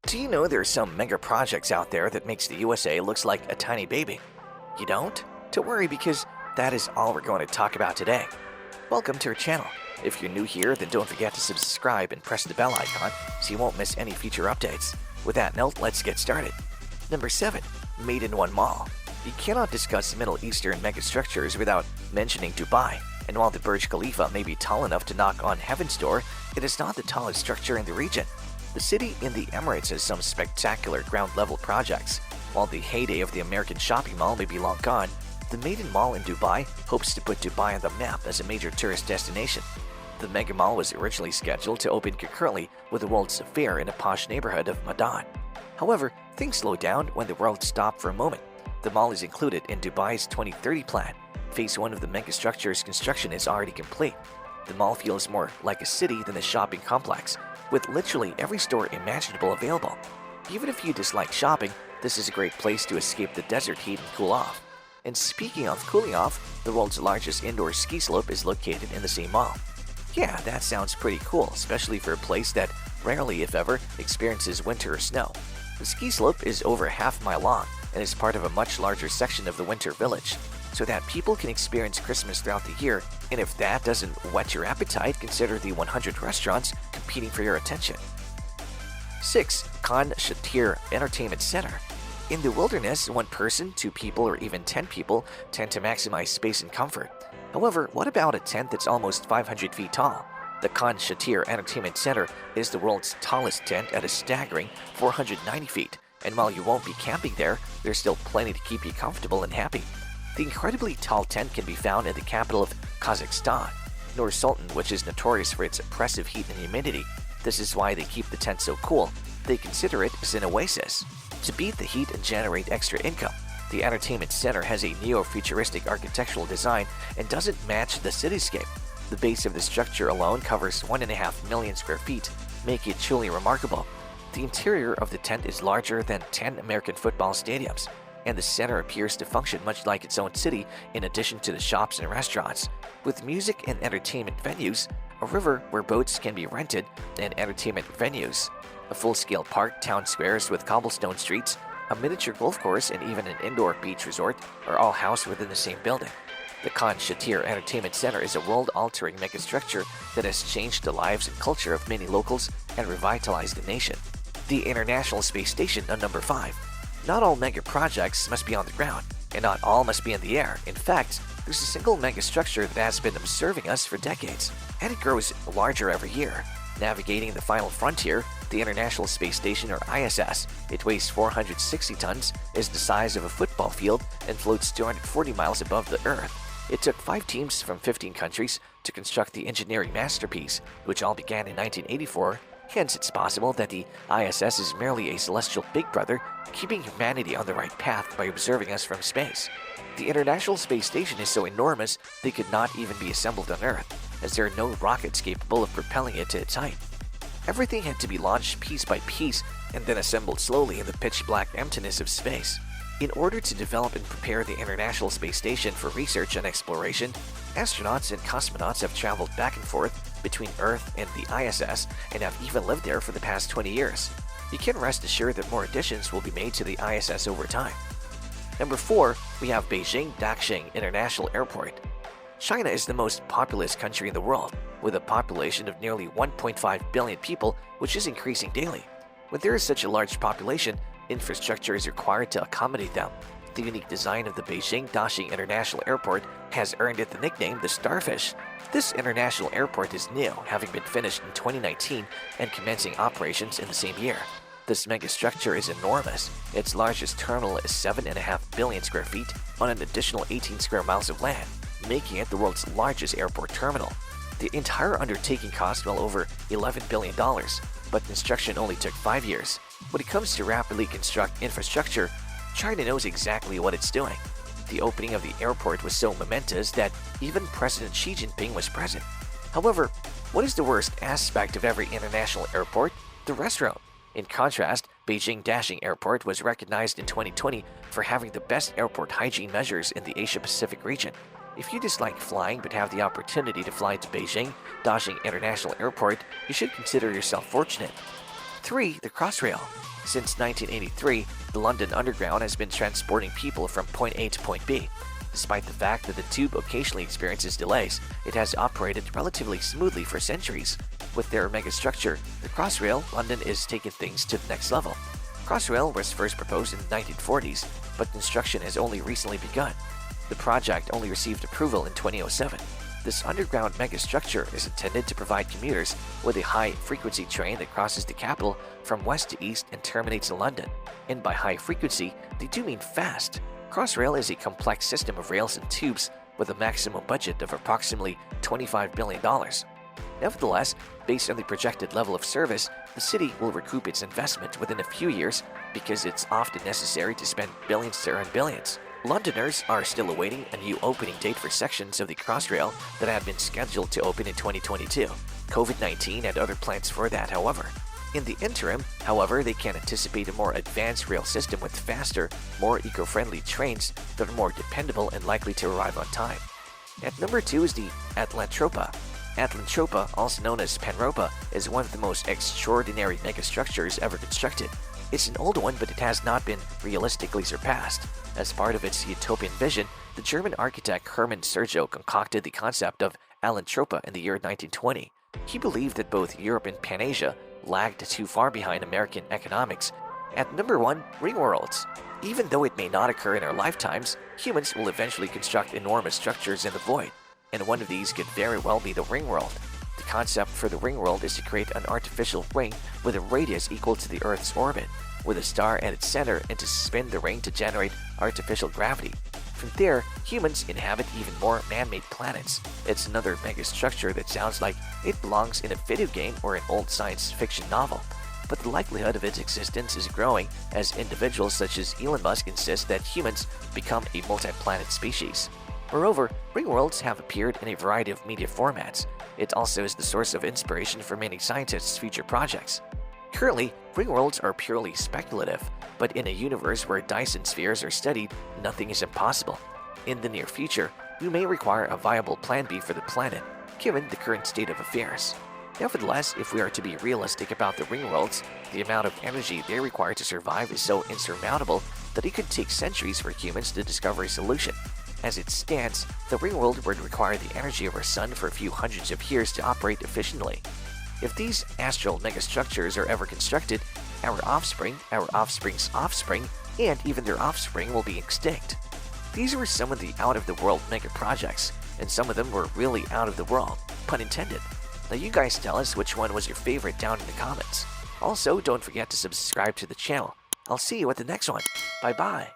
Do you know there are some mega projects out there that makes the USA looks like a tiny baby? You don't? Don't worry because that is all we're going to talk about today. Welcome to our channel. If you're new here, then don't forget to subscribe and press the bell icon so you won't miss any future updates. With that note, let's get started. Number 7. Made in One Mall. You cannot discuss Middle Eastern megastructures without mentioning Dubai. And while the Burj Khalifa may be tall enough to knock on heaven's door, it is not the tallest structure in the region. The city in the Emirates has some spectacular ground-level projects. While the heyday of the American shopping mall may be long gone, the Maiden Mall in Dubai hopes to put Dubai on the map as a major tourist destination. The mega mall was originally scheduled to open concurrently with the World's Fair in a posh neighborhood of Madaan. However, things slowed down when the world stopped for a moment. The mall is included in Dubai's 2030 plan. Phase 1 of the megastructure's construction is already complete. The mall feels more like a city than a shopping complex, with literally every store imaginable available. Even if you dislike shopping, this is a great place to escape the desert heat and cool off. And speaking of cooling off, the world's largest indoor ski slope is located in the same mall. Yeah, that sounds pretty cool, especially for a place that rarely, if ever, experiences winter or snow. The ski slope is over a half-mile long and is part of a much larger section of the Winter Village, so that people can experience Christmas throughout the year. And if that doesn't whet your appetite, consider the 100 restaurants competing for your attention. 6. Khan Shatir Entertainment Center. In the wilderness, one person, 2 people, or even 10 people tend to maximize space and comfort. However, what about a tent that's almost 500 feet tall? The Khan Shatir Entertainment Center is the world's tallest tent at a staggering 490 feet. And while you won't be camping there, there's still plenty to keep you comfortable and happy. The incredibly tall tent can be found in the capital of Kazakhstan, Nur Sultan, which is notorious for its oppressive heat and humidity. This is why they keep the tent so cool. They consider it as an oasis. To beat the heat and generate extra income, the entertainment center has a neo-futuristic architectural design and doesn't match the cityscape. The base of the structure alone covers 1.5 million square feet, making it truly remarkable. The interior of the tent is larger than 10 American football stadiums, and the center appears to function much like its own city in addition to the shops and restaurants. With music and entertainment venues, a river where boats can be rented, and entertainment venues, a full-scale park, town squares with cobblestone streets, a miniature golf course, and even an indoor beach resort are all housed within the same building. The Khan Shatir Entertainment Center is a world-altering megastructure that has changed the lives and culture of many locals and revitalized the nation. The International Space Station on number 5. Not all mega projects must be on the ground, and not all must be in the air. In fact, there's a single megastructure that has been observing us for decades, and it grows larger every year. Navigating the final frontier, the International Space Station, or ISS, it weighs 460 tons, is the size of a football field, and floats 240 miles above the Earth. It took 5 teams from 15 countries to construct the engineering masterpiece, which all began in 1984. Hence, it's possible that the ISS is merely a celestial big brother, keeping humanity on the right path by observing us from space. The International Space Station is so enormous they could not even be assembled on Earth, as there are no rockets capable of propelling it to its height. Everything had to be launched piece by piece and then assembled slowly in the pitch-black emptiness of space. In order to develop and prepare the International Space Station for research and exploration, astronauts and cosmonauts have traveled back and forth between Earth and the ISS and have even lived there for the past 20 years. You can rest assured that more additions will be made to the ISS over time. Number 4, we have Beijing Daxing International Airport. China is the most populous country in the world, with a population of nearly 1.5 billion people, which is increasing daily. When there is such a large population, infrastructure is required to accommodate them. The unique design of the Beijing Daxing International Airport has earned it the nickname the Starfish. This international airport is new, having been finished in 2019 and commencing operations in the same year. This megastructure is enormous. Its largest terminal is 7.5 billion square feet on an additional 18 square miles of land, making it the world's largest airport terminal. The entire undertaking cost well over $11 billion, but construction only took 5 years. When it comes to rapidly construct infrastructure, China knows exactly what it's doing. The opening of the airport was so momentous that even President Xi Jinping was present. However, what is the worst aspect of every international airport? The restroom. In contrast, Beijing Daxing Airport was recognized in 2020 for having the best airport hygiene measures in the Asia-Pacific region. If you dislike flying but have the opportunity to fly to Beijing Daxing International Airport, you should consider yourself fortunate. 3. The Crossrail. Since 1983, the London Underground has been transporting people from point A to point B. Despite the fact that the tube occasionally experiences delays, it has operated relatively smoothly for centuries. With their megastructure, the Crossrail, London is taking things to the next level. Crossrail was first proposed in the 1940s, but construction has only recently begun. The project only received approval in 2007. This underground megastructure is intended to provide commuters with a high-frequency train that crosses the capital from west to east and terminates in London. And by high frequency, they do mean fast. Crossrail is a complex system of rails and tubes with a maximum budget of approximately $25 billion. Nevertheless, based on the projected level of service, the city will recoup its investment within a few years because it's often necessary to spend billions to earn billions. Londoners are still awaiting a new opening date for sections of the Crossrail that had been scheduled to open in 2022. COVID-19 had other plans for that, however. In the interim, however, they can anticipate a more advanced rail system with faster, more eco-friendly trains that are more dependable and likely to arrive on time. At number 2 is the Atlantropa. Atlantropa, also known as Panropa, is one of the most extraordinary megastructures ever constructed. It's an old one, but it has not been realistically surpassed. As part of its utopian vision, the German architect Hermann Sergio concocted the concept of Allantropa in the year 1920. He believed that both Europe and Pan-Asia lagged too far behind American economics. At number 1, ringworlds. Even though it may not occur in our lifetimes, humans will eventually construct enormous structures in the void, and one of these could very well be the ringworld. The concept for the ringworld is to create an artificial ring with a radius equal to the Earth's orbit, with a star at its center, and to spin the ring to generate artificial gravity. From there, humans inhabit even more man-made planets. It's another megastructure that sounds like it belongs in a video game or an old science fiction novel. But the likelihood of its existence is growing as individuals such as Elon Musk insist that humans become a multi-planet species. Moreover, ringworlds have appeared in a variety of media formats. It also is the source of inspiration for many scientists' future projects. Currently, ringworlds are purely speculative, but in a universe where Dyson spheres are studied, nothing is impossible. In the near future, we may require a viable plan B for the planet, given the current state of affairs. Nevertheless, if we are to be realistic about the ringworlds, the amount of energy they require to survive is so insurmountable that it could take centuries for humans to discover a solution. As it stands, the ringworld would require the energy of our sun for a few hundreds of years to operate efficiently. If these astral megastructures are ever constructed, our offspring, our offspring's offspring, and even their offspring will be extinct. These were some of the out-of-the-world mega projects, and some of them were really out of the world, pun intended. Now you guys tell us which one was your favorite down in the comments. Also, don't forget to subscribe to the channel. I'll see you at the next one. Bye-bye.